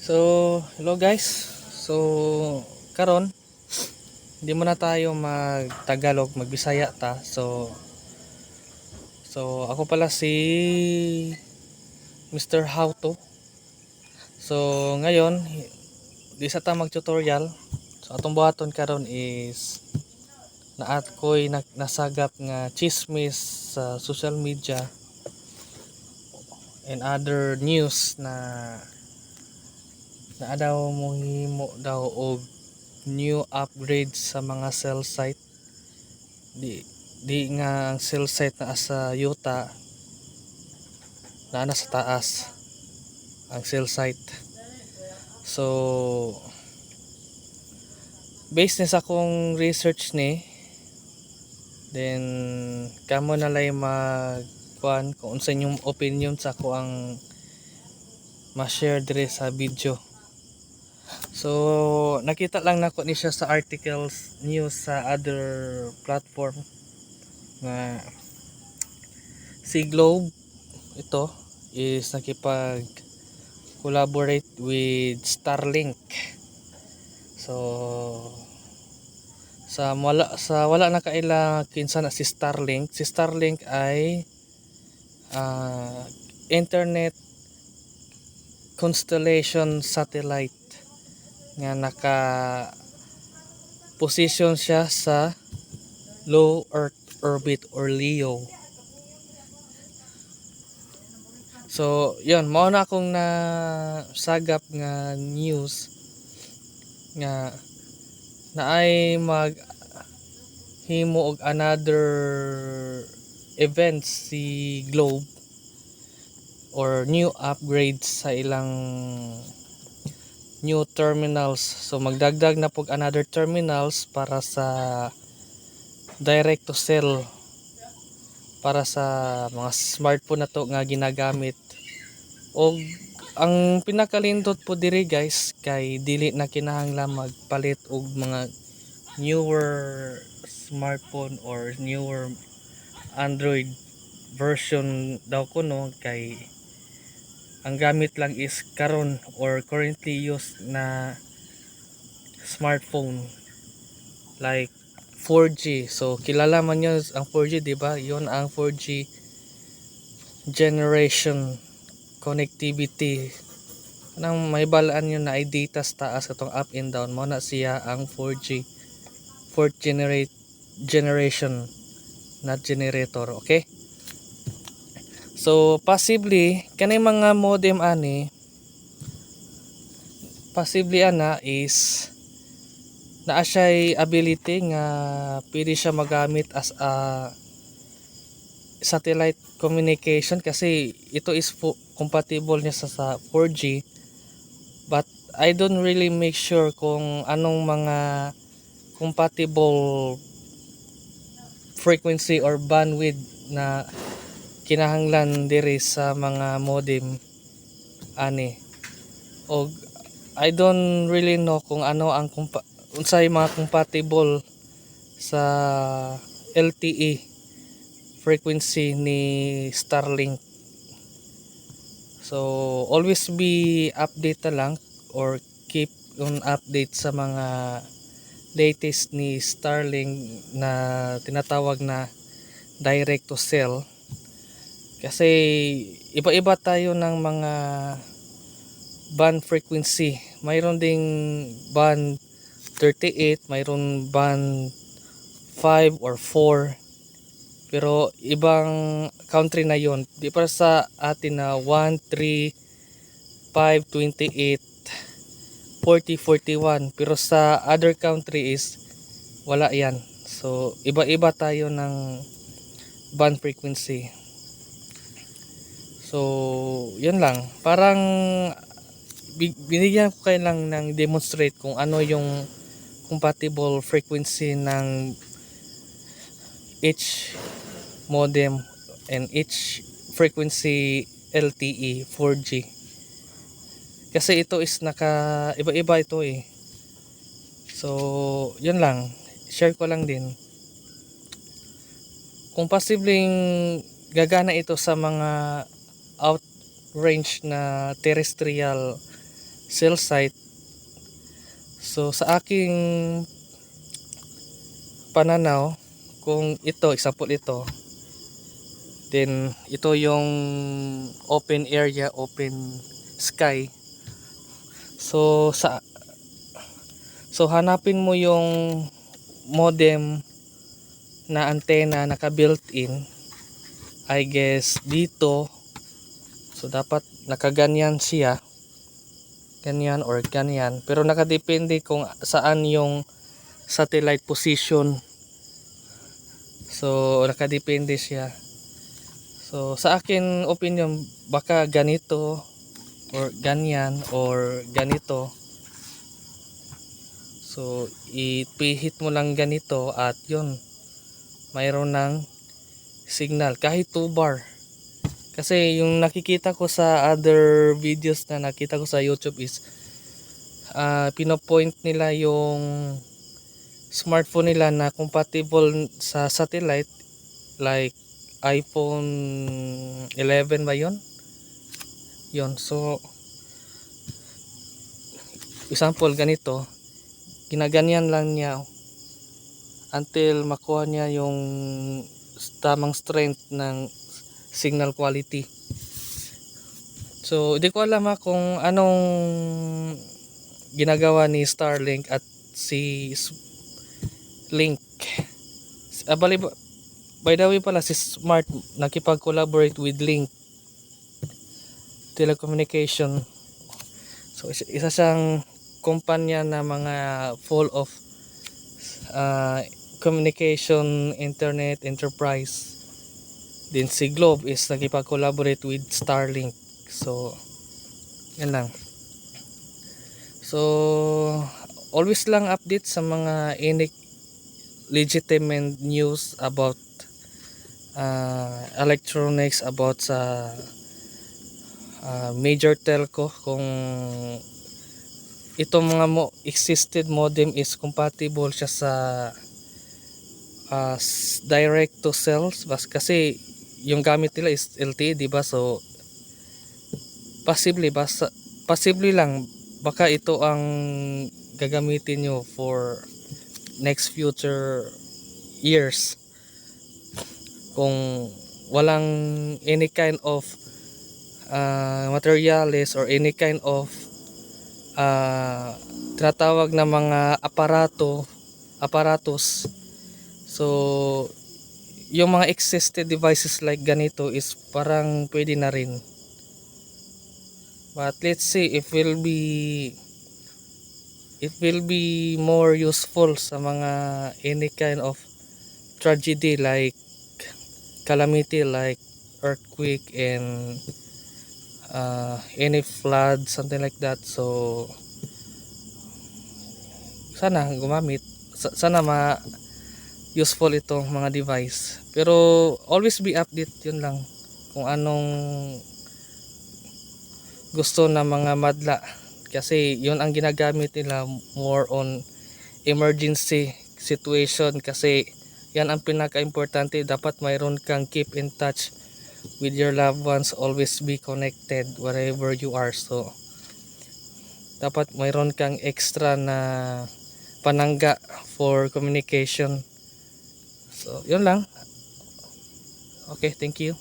So, hello guys. So, karon hindi muna tayo mag-Tagalog, mag-Bisaya ta. So ako pala si Mr. How to. So, ngayon di sa ta mag-tutorial. So, atong buhaton karon is naat ko'y nasagap nga chismis sa social media and other news na daw mohimo daw og new upgrade sa mga cell site. Di nga ang cell site na sa yuta na sa taas ang cell site. So based na sa akong research ni, then kamo na lay magkuan kung unsa inyong opinion sa ako ang ma-share dire sa video. So nakita lang nako ni siya sa articles news sa other platform nga si Globe ito is nakipag collaborate with Starlink. So sa wala na kaila kinsa na si Starlink. Si Starlink ay internet constellation satellite nga naka position siya sa low earth orbit or LEO. So, yun, mao na akong nasagap nga news nga naay maghimo og another event si Globe or new upgrades sa ilang new terminals. So, magdagdag na pog another terminals para sa direct to cell para sa mga smartphone na to nga ginagamit. O ang pinakalindot po diri guys kay dili na kinahanglan magpalit og mga newer smartphone or newer Android version daw kuno, kay ang gamit lang is karon or currently used na smartphone like 4G. So kilala man yun ang 4G, di ba? Yun ang 4G generation connectivity. Nang may balaan yun na ay data sa taas atong up and down mo na siya ang 4G fourth generation not generator. Okay, so possibly kanay mga modem ani possibly ana is naa siya'y ability nga pwede siya magamit as a satellite communication kasi ito is compatible niya sa 4G, but I don't really make sure kung anong mga compatible frequency or bandwidth na kinahanglan diri sa mga modem ani, o I don't really know kung ano ang unsay mga compatible sa LTE frequency ni Starlink. So always be update na lang or keep on update sa mga latest ni Starlink na tinatawag na direct to cell, kasi iba-iba tayo ng mga band frequency. Mayroon ding band 38, mayroon band 5 or 4, pero ibang country na yon. Di para sa atin na 1, 3, 5, 28, 40, 41, pero sa other country is wala yan. So iba-iba tayo ng band frequency. So yun lang, parang binigyan ko kayo lang ng demonstrate kung ano yung compatible frequency ng each modem and each frequency LTE 4G, kasi ito is iba-iba ito eh. So yun lang, share ko lang din kung posibleng gagana ito sa mga outrange na terrestrial cell site. So sa aking pananaw, kung ito, example ito, then ito yung open area, open sky. So hanapin mo yung modem na antenna naka built-in, I guess dito. So dapat nakaganyan siya, ganyan or ganyan, pero nakadepende kung saan yung satellite position. So nakadepende siya. So sa akin opinion, baka ganito or ganyan or ganito. So ipihit mo lang ganito at yun, mayroon ng signal kahit 2 bar. Kasi yung nakikita ko sa other videos na nakita ko sa YouTube is pinopoint nila yung smartphone nila na compatible sa satellite, like iPhone 11 ba yun? Yun. So example ganito, ginaganyan lang niya until makuha niya yung tamang strength ng signal quality. So hindi ko alam kung anong ginagawa ni Starlink at si Link. By the way pala, si Smart nakipag-collaborate with Link Telecommunication. So isa siyang kumpanya na mga full of communication internet enterprise. Din si Globe is nakipag-collaborate with Starlink. So yan lang. So always lang update sa mga legitimate news about electronics, about sa major telco, kung itong mga existed modem is compatible siya sa direct to cells. Kasi yung gamit nila is LTE, diba? So possibly lang baka ito ang gagamitin nyo for next future years, kung walang any kind of materials or any kind of tinatawag na mga aparatos. So yung mga existed devices like ganito is parang pwede na rin. But let's see if it will be more useful sa mga any kind of tragedy, like calamity, like earthquake and any flood, something like that. So sana gumamit, sana useful itong mga device. Pero always be update, yun lang, kung anong gusto na mga madla. Kasi yun ang ginagamit nila more on emergency situation. Kasi yan ang pinaka-importante. Dapat mayroon kang keep in touch with your loved ones. Always be connected wherever you are. So dapat mayroon kang extra na panangga for communication. So yun lang. Okay, thank you.